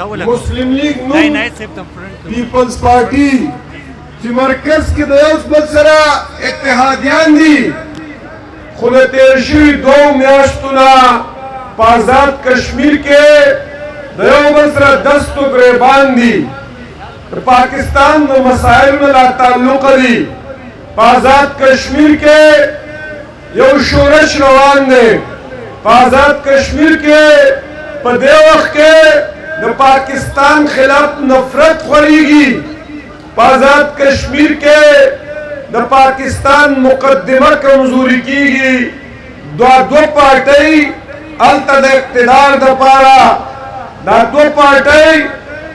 مسلم لیگ نون پیپلز پارٹی چې مرکز کې د یو بل سره اتحادیان دي خو د تېر شوي 2 میاشتونه په آزاد کشمیر کې د یو بل سره دست و ګریبان دي د پاکستان د مسایلو نه لا تعلق دي په آزاد کشمیر کې یو شورش روان دی په آزاد کشمیر کې په دې وخت کې د پاکستان خلاف نفرت خورېږي په آزاد کشمیر کې د پاکستان مقدمه کمزوري کیږي دو پارټۍ هلته د اقتدار دپاره دا 2 پارټۍ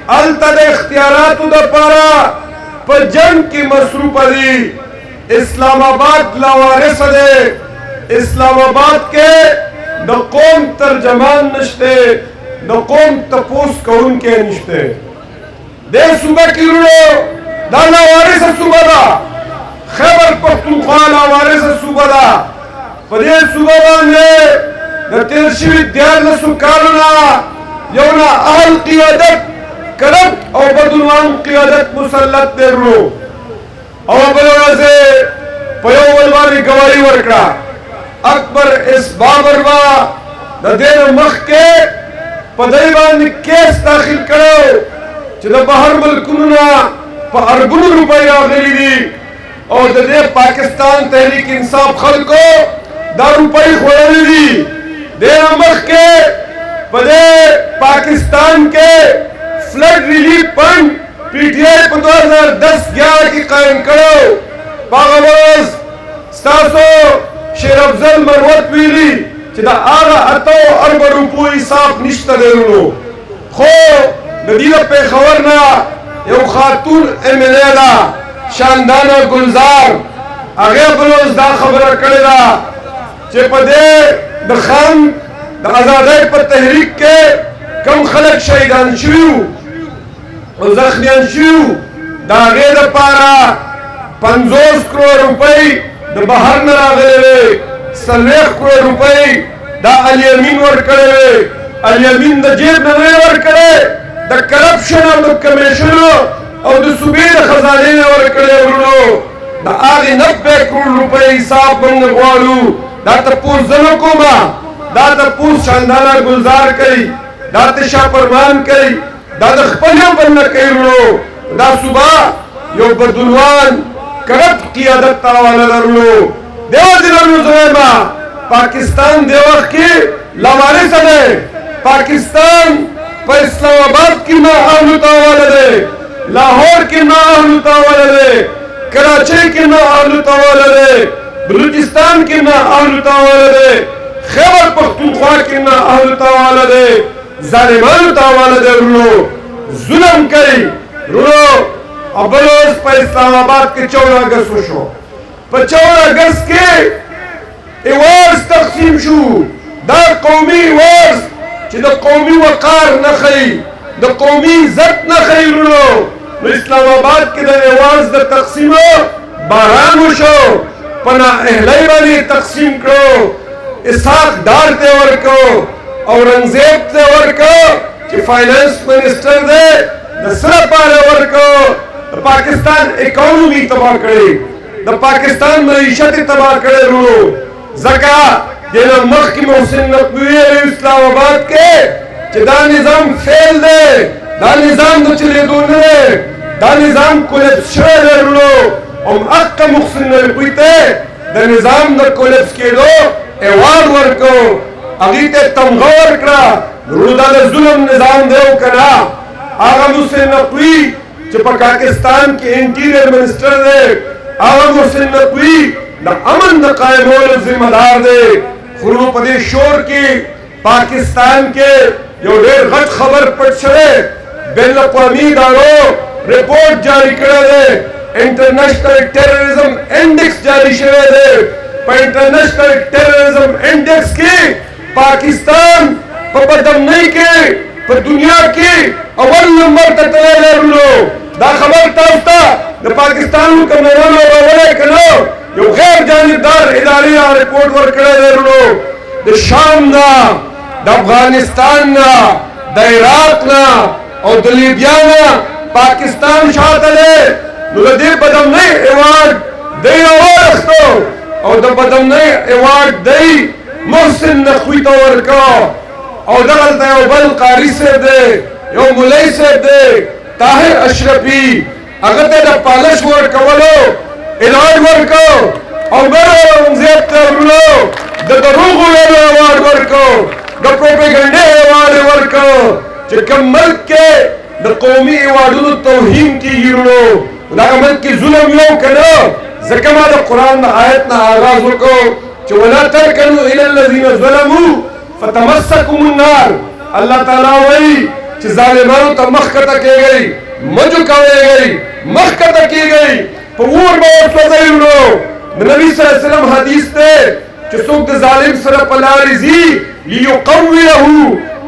هلته د اختیاراتو دپاره په جنګ کې مصروفه دي اسلام آباد لاوارثه دی اسلام آباد کې د قوم ترجمان نشته د قوم تپوس کوونکی نشته دې صوبه کې ورو دا لاوارثه صوبه ده خیبر پختونخوا لاوارثه صوبه ده په دې صوبه باندې د تېر شوي 14 کالو نه یو نااهل قیادت کرپټ او بدعنوان قیادت مسلط دی ورو او بله ورځ په یو بل باندې ګواهي ورکړه اکبر اس بابر به د دې نه مخکې په دې باندې کیس داخل کړی چې د بهر ملکونو نه په اربونو روپۍ راغلي دي او د دې پاکستان تحریک انصاف خلکو دا روپۍ خوړلي دي دې نه مخکې په دې پاکستان کې فلڈ ریلیف فنڈ پی ٹی آئی په 2010-11 کې قائم کړو په هغه ورځ ستاسو شیر افضل مروت ویلي چې د هغه 8 اربه روپو حساب نشته دی ورونو خو د دې د پېښور نه یو خاتون ایم ایل اے ده شاندانه ګلزار هغې بل ورځ دا خبره کړې ده چې په دې د خان د ازادۍ په تحریک کې کم خلک شهیدان شوي وو او زخمیان شوي وو د هغې دپاره 50 کروڑ روپۍ د بهر نه راغلې وې 40 کروڑ روپۍ دا الیمین ورکړې وې الیمین د جیب نه نه ورکړې د کرپشن او د کمیشنو او د صوبې د خزانې نه ورکړې ورونو د هغې 90 کروڑ روپۍ حساب موږ غواړو دا تپوس زه نه کومه دا تپوس شاندانه ګلزار کوي دا تشا پرمان کوي دا د خپل یو بل نه کوي ورونو دا صوبه یو بدعنوان کرپټ قیادت ته حواله ده ورونو دې وجې نه ورونو زه وایم پاکستان دې وخت کې لاوارثه دی پاکستان په اسلام آباد کې نااهلو ته حواله دی لاهور کې نااهلو ته حواله دی کراچۍ کې نااهلو ته حواله دی بلوچستان کې نااهلو ته حواله دی خیبر پختونخوا کې نااهلو ته حواله دی ظالمانو ته حواله دی ورونو ظلم کوي ورونو او بل ورځ په اسلام آباد کې 14 اګست وشو په 14 اګست کې ایوارز تقسیم شو دا قومي ایوارز چې د قومي وقار نه ښیي د قومي عزت نه ښیي ورونو نو اسلام آباد کې د ایوارز د تقسیمو باران وشو په نااهلۍ باندې تقسیم کړو اسحاق ډار ته ورکړو اورنګزیب ته ورکړو چې فائنانس منسٹر دی د څه لپاره ورکړو د پاکستان اکانومي تباه کړې د پاکستان معیشت تباه کړې ورونو ځکه دې نه مخکې محسن نقوي ویلي اسلام آباد کې چې دا نظام فیل دی دا نظام د چلېدو نه دی دا نظام کولیپس شوی دی ورونو هماغه محسن نقوي ته د نظام د کولیپس کېدو ایوارډ ورکړو هغې ته تمغه ورکړه ورونو دا د ظلم نظام دی او که نه هغه محسن نقوي چې په پاکستان کې انټیریر منسټر دی هغه محسن نقوي د امن د قائمولو ذمہ دار دی خو په دې شور کې پاکستان کې یو ډېر غټ خبر پټ شوی بین الاقوامي ادارو رپورټ جاری کړی دی انټرنیشنل ټیرریزم انډیکس جاری شوی دی په انټرنیشنل ټیرریزم انډیکس کې پاکستان په بدامنۍ کې په دنیا کې اول نمبر ته تللی دی ورونو دا خبر تاسو ته د پاکستان حکمرانانو راوړی که نه یو غیر جانبدار ادارې رپورټ ورکړی دی ورونو د شام نه د افغانستان نه د عراق نه او د لیبیا نه پاکستان شاته دی نو د دې بدامنۍ ایوارډ دی راواخیستو او د بدامنۍ ایوارډ دی محسن نقوي ته ورکړو او دغلته یو بل قاري صاحب دی یو مولوي صاحب دی طاهر اشرفي هغه ته د پالش ورکولو ایوارډ ورکړو او بل اورنګزیب ته ورلو د دروغو ویلو ایوارډ ورکړو د پروپیګنډې ایوارډ ورکړو چې کوم ملک کې د قومي ایوارډونو توهین کیږي ورو دغه ملک کې ظلم یو که نه ځکه ما د قرآن د آیت نه آغاز وکړو چې ولا ترکنوا الی الذین ظلموا فتمسکم النار الله تعالی وایي چې ظالمانو ته مخ کته کېږئ مه جوکوئ مخ کته کېږئ په اور به ورسوځئ ورو د نبي صلی الله علیه وسلم حدیث دی چې څوک د ظالم سره په لارې ځي لیقویه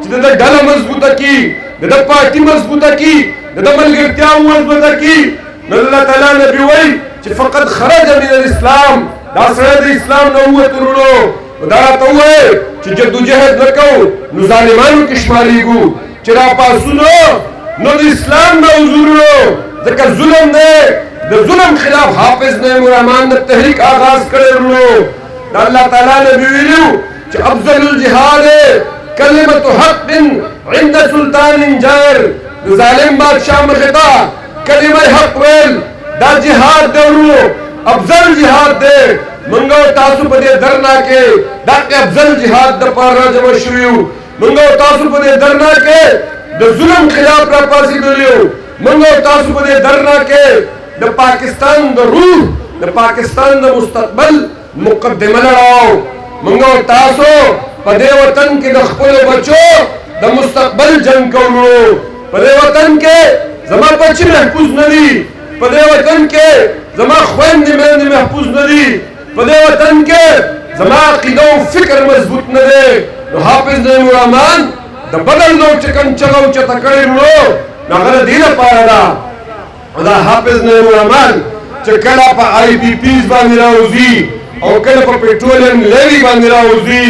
چې د ده ډله مضبوطه کړي د ده پارټي مضبوطه کړي د ده ملګرتیا مضبوطه کړي نو الله تعالی نبي وایي چې فقط خرج من الاسلام دا سړی د اسلام نه ووت ورونو دا راته ووایي چې جدوجهد نه کوو نو ظالمانو کې شمارېږو چې راپاڅونو نو د اسلام نه وځو ځکه ظلم دی د ظلم خلاف حافظ نعیم الرحمن د تحریک آغاز کړی ورونو دا الله تعالی نبي ویلو چې افضل الجهاد کلمت حق عند سلطان جائر د ظالم بادشاہ مخې ته کلمه حق ویل دا جهاد دی ورونو افضل جهاد دی موږ او تاسو په دې درنا کې دا افضل جهاد دپاره راجمع شوي یو موږ او تاسو په دې درنا کې د ظلم خلاف راپاڅېدلي یو موږ او تاسو په دې درنا کې د پاکستان د روح د پاکستان د مستقبل مقدمه لړاو موږ او تاسو په دې وطن کې د خپلو بچو د مستقبل جنګ کوو په دې وطن کې زما بچي محفوظ نه دي په دې وطن کې زما خويندې میندې محفوظ نه دي په دې وطن کې زما عقیده او فکر مضبوط نه دی نو حافظ نعیم الرحمن د بدل نو چې کوم چغو چې تکړې ورو نو هغه دې لپاره ده دا حافظ نعیم الرحمن چې کله په آی پی پیز باندې راوځي او کله په پېټرولیم لیوي باندې راوځي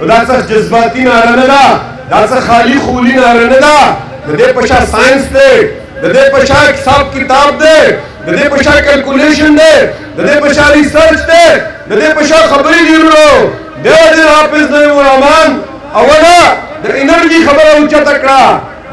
دا څه جذباتي ناره نه ده دا څه خالي خولي ناره نه ده د دې په شا ساينس دی د دې په شا حساب کتاب دی د دې په شا کیلکولیشن دی د دې په شا ریسرچ دی د دې په شا خبرې دي ورو د حافظ نعیم الرحمن اوله د انرژي خبره اوچته کړه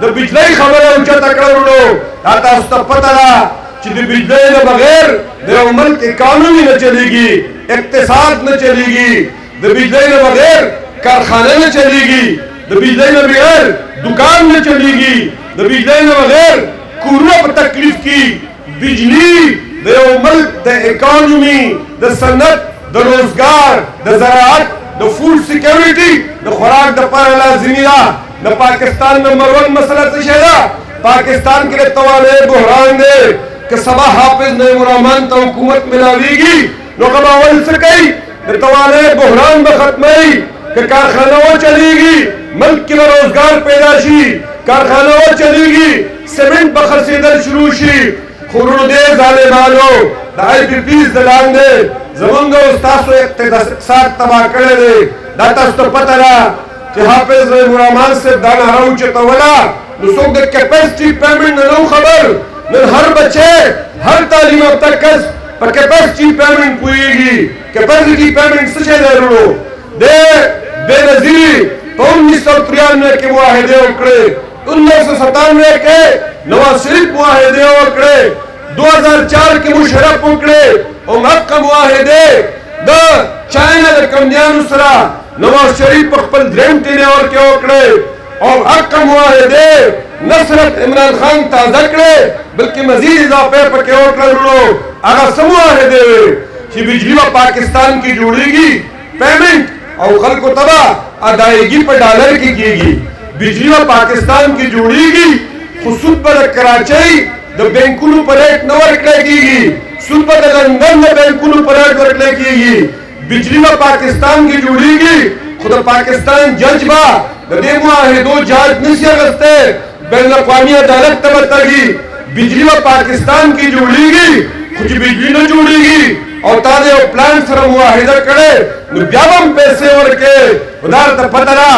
د بجلی خبره اوچته کړه ورو دا تاسو ته پته ده چې د بجلی نه بغیر د یو ملک اکانومي نه چلیږي اقتصاد نه چلیږي د بجلی نه بغیر کارخانه نه چلیږي د بجلی نه بغیر دکان نه چلیږي د بجلی نه بغیر کورونه په تکلیف کې بجلی د یو ملک د اکانومي د صنعت د روزګار د زراعت د فوډ سیکیورټي د خوراک دپاره لازمي ده د پاکستان نمبر 1 مسله څه شی ده پاکستان کې د توانایي بحران دی که سبا حافظ نعیم الرحمن ته حکومت ملاویږي نو که به اول څه کوي د توانایي بحران به ختموي که کارخانه وچلېږي ملک کې به روزګار پیدا شي کارخانه وچلېږي سیمنټ به خرڅېدل شروع شي خو ورونو دې ظالمانو د آی پی پیز د لاندې زمونږ او ستاسو اقتصاد تباه کړی دی دا تاسو ته پته ده چې حافظ نعیم الرحمن صاحب دا ناره اوچتوله نو څوک د کیپیسټي پیمنټ نه نو خبر نن هر بچه هر تعلیم یافته کس په کیپیسټي پیمنټ پوهېږي کیپیسټي پیمنټ څه شی دی ورونو د بېنظیري په 1993 کې معاهدې وکړې 1997 کې نواز شریف معاهدې وکړې 2004 کې مشرف وکړې او حق معاهدې د چاینا د کمپنیانو سره نواز شریف په خپل دریم ټینور کې وکړې او حق معاهدې نصرت عمران خان تازه کړې بلکې مزید اضافه پکې وکړل ورو هغه څه معاهدې وې چې بجلی په پاکستان کې جوړېږي پیمنټ او خلکو ته به ادایګي په ډالر کې کېږي بجلی په پاکستان کې جوړېږي خو سود به د کراچۍ د بینکونو په ریټ نه ورکړی کېږي سود به د لندن د بینکونو په ریټ ورکړی کېږي بجلی په پاکستان کې جوړېږي خو د پاکستان جج به د دې معاهدو جاج نشي اخیستی بین الاقوامي عدالت ته به تږي بجلی په پاکستان کې جوړېږي خو چې بجلی نه جوړېږي او تا د یو پلان سره معاهده کړې نو بیا به هم پیسې ورکړې خو دا درته پته ده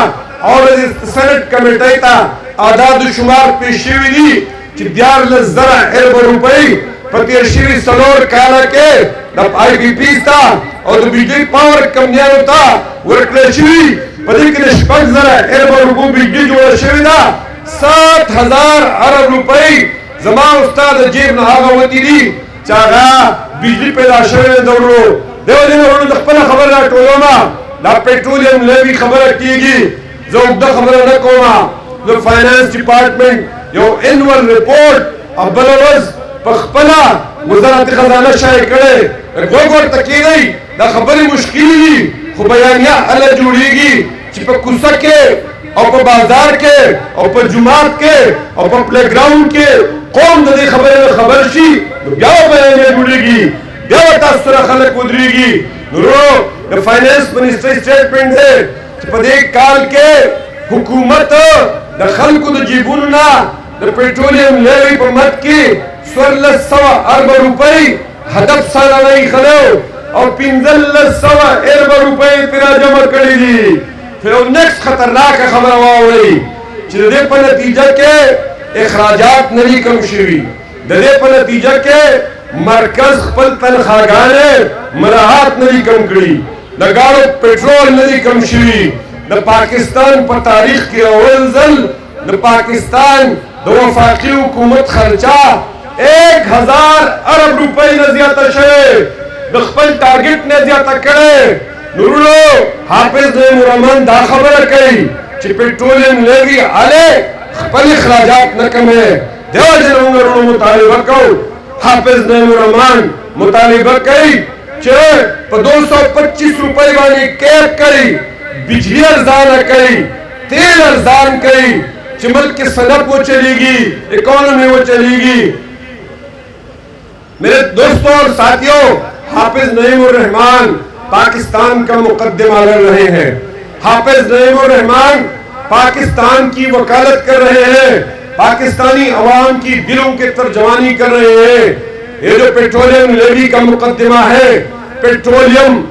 اور سینټ کمیټۍ ته اعداد و شمار پیش شوی دی چې 14,000 ارب روپۍ په تیر شوي 4 کاله کې د آئی بی پی ته او د بجلی پاور کمپنیانو ته ورکړل شوي. په دې کې د 6,000 ارب روپو بجلی جوړه شوې ده. 7,000 ارب روپۍ زما استاد جیب نه هغه وتی دي چې هغه بجلی پیدا شوې ده. ورو دیو دې ورو د خپل خبره راټولومه. دا پیټرولیم لیوی خبره کیږي، زه اوږده خبره نه کومه. د فائنانس ډپارټمنټ یو انوال رپورټ بله ورځ په خپله وزارت خزانه شایع کړی. غوږ ورته کېږئ، دا خبرې مشکلې دي خو بیانیه هله جوړېږي چې په کوڅه کې او په بازار کې او په جومات کې او په پلی ګراؤنډ کې قوم د دې خبرې نه خبر شي، نو بیا بیانیه جوړېږي، بیا تاسو سره خلک ودرېږي. نو د فائنانس منسټري سټیټمنټ دی چې په دې کال کې حکومت د خلکو د جیبونو نه د پیټرولیم لیوی په مد کې 1,400 ارب روپۍ هدف سالانه ایښلی او 1,500 ارب روپۍ ترې راجمع کړي دي. یو نیکسټ خطرناکه خبره واورئ چې د دې په نتیجه کې اخراجات نه دي کم شوي. د دې په نتیجه کې مرکز خپل تنخواګانې مراحت نه دي کم کړي. د ګاډو پټرول نه دي کم شوي. د پاکستان په تاریخ کې اول ځل د پاکستان د وفاقي حکومت خرچه 1,000 ارب روپۍ نه زیاته شوې، د خپل ټارګټ نه زیاته کړې. نورو حافظ نعیم الرحمن دا خبره کوي چې پیټرولیم لیوی هلې خپل اخراجات نه کموي. دیو جن موږ ورونو مطالبه کوو. حافظ نعیم الرحمن مطالبه کوي چې په 225 روپۍ باندې کیپ کړي، بجلی ارزانه کړي، تیل ارزان کړي چې ملک کی صنعت وہ چلے گی، اکانومی وہ چلے گی. میرے دوستوں اور ساتھیوں، حافظ نعیم الرحمن پاکستان کا مقدمہ لڑ رہے ہیں. حافظ نعیم الرحمن پاکستان کی وکالت کر رہے ہیں، پاکستانی عوام کی دلوں کی ترجمانی کر رہے ہیں. یہ جو پیٹرولیم لیوی کا مقدمہ ہے، پیٹرولیم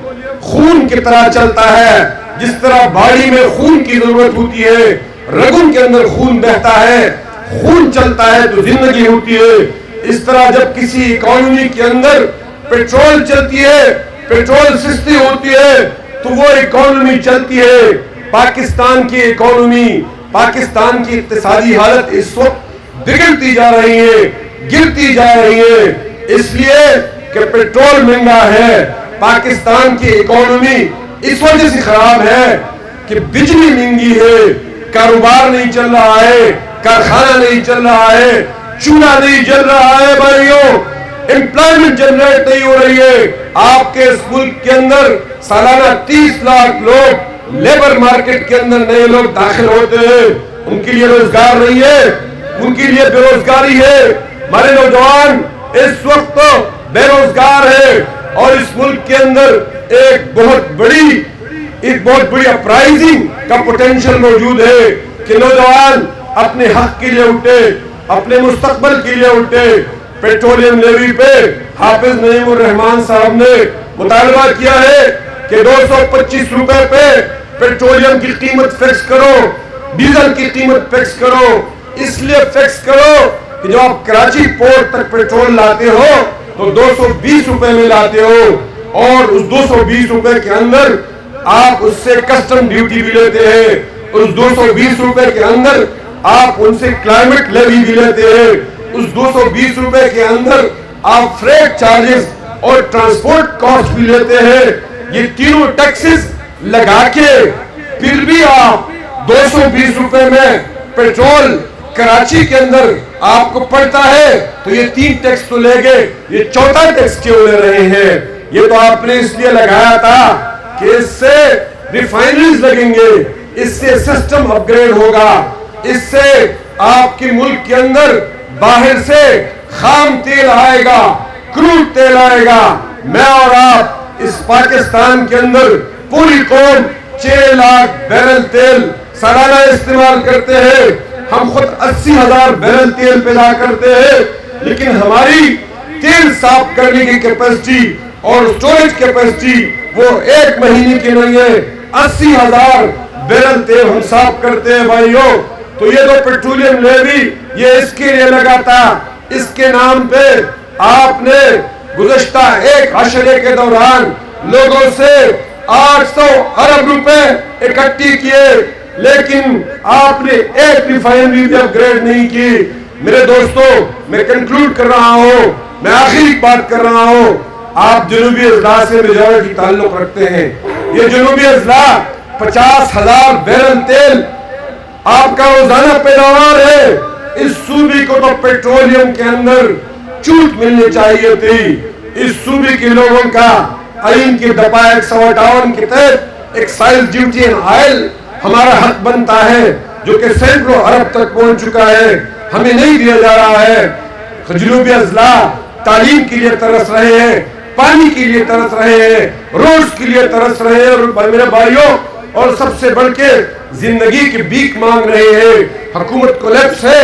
خون کی طرح چلتا ہے. جس طرح باڑی میں خون کی ضرورت ہوتی ہے، رگوں کے اندر خون بہتا ہے، خون چلتا ہے تو زندگی ہوتی ہے. اس طرح جب کسی اکانومی کے اندر پیٹرول چلتی ہے، پیٹرول سستی ہوتی ہے تو وہ اکانومی چلتی ہے. پاکستان کی اکانومی، پاکستان کی اقتصادی حالت اس وقت بگڑتی جا رہی ہے، گرتی جا رہی ہے، اس لیے کہ پیٹرول مہنگا ہے. پاکستان کی اکانومی اس وجہ سے خراب ہے کہ بجلی مہنگی ہے، کاروبار نہیں چل رہا ہے، کارخانہ نہیں چل رہا ہے، چولہا نہیں جل رہا ہے بھائیوں، امپلائمنٹ جنریٹ نہیں ہو رہی ہے. آپ کے اس ملک کے اندر سالانہ 30 لاکھ لوگ لیبر مارکیٹ کے اندر نئے لوگ داخل ہوتے ہیں، ان کے لیے روزگار نہیں ہے، ان کے لیے بے روزگاری ہے. ہمارے نوجوان اس وقت بے روزگار ہے اور اس ملک کے اندر ایک بہت بڑی اپرائزنگ کا پوٹینشل موجود ہے کہ نوجوان اپنے حق کے لیے اٹھے، اپنے مستقبل کے لیے اٹھے. پیٹرولیم لیوی پہ حافظ نعیم الرحمن صاحب نے مطالبہ کیا ہے کہ 225 روپے پہ پیٹرولیم کی قیمت فکس کرو، ڈیزل کی قیمت فکس کرو. اس لیے فکس کرو کہ جو آپ کراچی پورٹ تک پیٹرول لاتے ہو تو 220 روپے میں لاتے ہو اور اس 220 روپے کے اندر آپ اس سے کسٹم ڈیوٹی بھی لیتے ہیں. اس 220 روپے کے اندر آپ ان سے کلائمیٹ لیوی بھی لیتے ہیں. اس 220 روپے کے اندر آپ فریٹ چارجز اور ٹرانسپورٹ کاسٹ بھی لیتے ہیں. یہ تینوں ٹیکسز لگا کے پھر بھی آپ 220 روپے میں پیٹرول کراچی کے اندر آپ کو پڑتا ہے تو یہ 3 ٹیکس تو لے گئے، یہ 4تھا ٹیکس کیوں لے رہے ہیں؟ یہ تو آپ نے اس لیے لگایا تھا کہ اس سے ریفائنریز لگیں گے، اس سے سسٹم اپ گریڈ ہوگا، اس سے آپ کے ملک کے اندر باہر سے خام تیل آئے گا، کروڈ تیل آئے گا. میں اور آپ اس پاکستان کے اندر پوری قوم 6 لاکھ بیرل تیل سالانہ استعمال کرتے ہیں. ہم خود 80,000 بیرل تیل پیدا کرتے ہیں، لیکن ہماری تیل صاف کرنے کی کیپیسٹی اور سٹوریج کیپیسٹی وہ 1 مہینے کی نہیں ہے. 80,000 بیرل تیل ہم صاف کرتے ہیں بھائیوں. تو یہ تو پیٹرولیم لیوی یہ اس کے لیے لگا تھا، اس کے نام پہ آپ نے گزشتہ ایک عشرے کے دوران لوگوں سے 800 ارب روپے اکٹھی کیے، لیکن آپ نے ایک ریفائنری بھی اپ گریڈ نہیں کی۔ میرے دوستو، میں کنکلوڈ کر رہا ہوں، میں آخری بات کر رہا ہوں۔ آپ جنوبی اضلاع سے میجورٹی تعلق رکھتے ہیں، یہ جنوبی اضلاع 50,000 بیرل تیل آپ کا روزانہ پیداوار ہے۔ اس صوبے کو تو پیٹرولیم کے اندر چھوٹ ملنی چاہیے تھی۔ اس صوبے کے لوگوں کا آئین کی دفعہ 158 کے تحت ایکسائز ڈیوٹی ان آئل ہمارا حق بنتا ہے، جو کہ سینکڑوں ارب تک پہنچ چکا ہے، ہمیں نہیں دیا جا رہا ہے۔ جنوبی اضلاع تعلیم کے لیے ترس رہے ہیں، پانی کے لیے ترس رہے ہیں، روڈز کے لیے ترس رہے ہیں، اور میرے بھائیوں، اور سب سے بڑھ کے زندگی کی بھیک مانگ رہے ہیں۔ حکومت کولیپس ہے،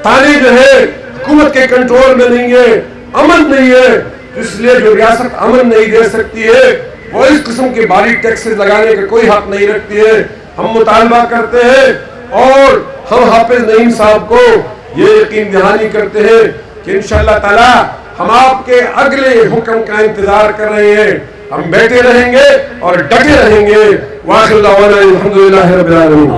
تانے جو ہے حکومت کے کنٹرول میں نہیں ہے، امن نہیں ہے، اس لیے جو ریاست امن نہیں دے سکتی ہے وہ اس قسم کے بھاری ٹیکسز لگانے کا کوئی حق نہیں رکھتی ہے۔ ہم مطالبہ کرتے ہیں اور ہم حافظ نعیم صاحب کو یہ یقین دہانی کرتے ہیں کہ انشاءاللہ تعالی ہم آپ کے اگلے حکم کا انتظار کر رہے ہیں، ہم بیٹھے رہیں گے اور ڈٹے رہیں گے۔ وآخر دعوانا الحمدللہ رب العالمین۔